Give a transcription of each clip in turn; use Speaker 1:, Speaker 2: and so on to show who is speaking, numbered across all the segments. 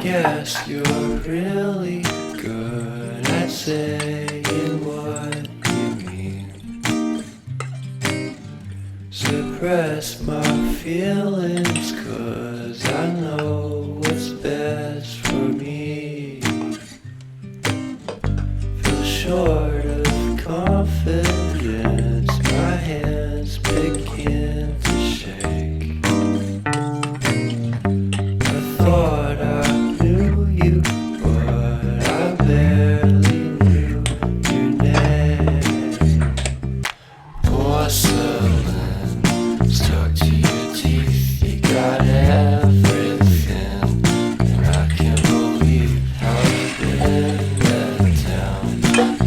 Speaker 1: Guess you're really good at saying what you mean. Suppress my feelings 'cause I know what's best for me. Feel short of confidence, my hands begin to shake. I thought I knew you, but I barely knew your name. Porcelain stuck to your teeth, you got everything, and I can't believe how you've been let down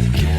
Speaker 1: again.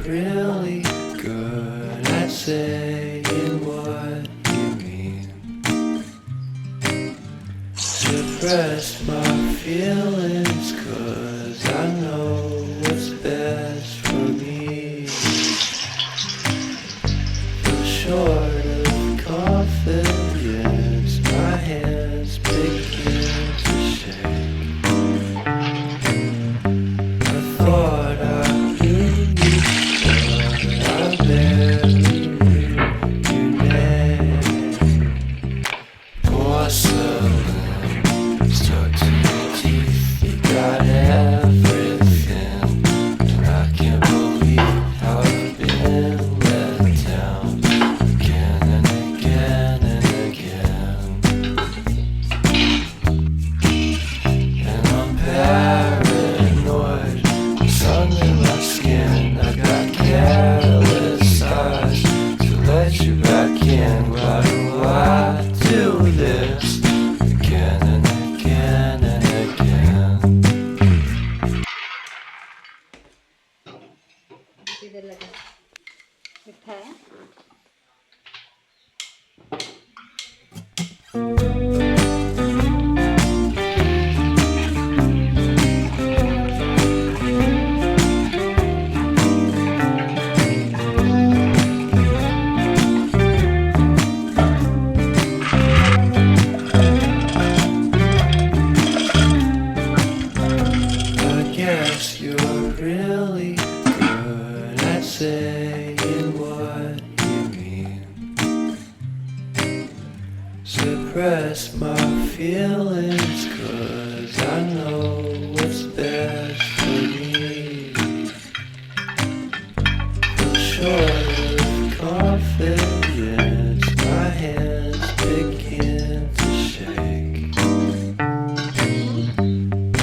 Speaker 1: really good at saying what you mean. Suppress my feelings 'cause I know what's best for me. Feel short of confidence, my hands begin to shake. I thought I knew you, but I barely knew your name. Porcelain stuck to your teeth, you got everything, and I can't believe how I've been let down again and again and again. And I'm paranoid, sun in my skin, I got careless eyes to let you back in. Why do I do this again and again and again?
Speaker 2: इधर लगा मिठा है.
Speaker 1: I guess you're really good at saying what you mean. Suppress my feelings 'cause I know what's best for me. Feel short of confidence, my hands begin to shake.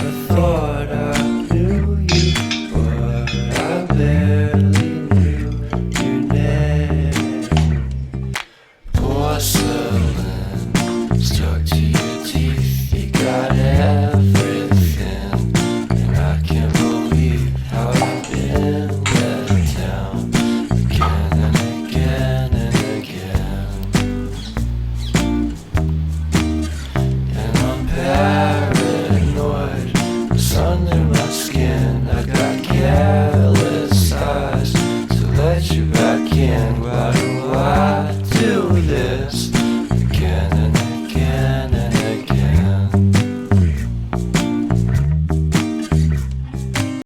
Speaker 1: I thought I knew you, but I barely knew your name. Porcelain stuck to your teeth, you got everything, and I can't believe how I've been let down again and again and again. And I'm paranoid, the sun in my skin, I got careless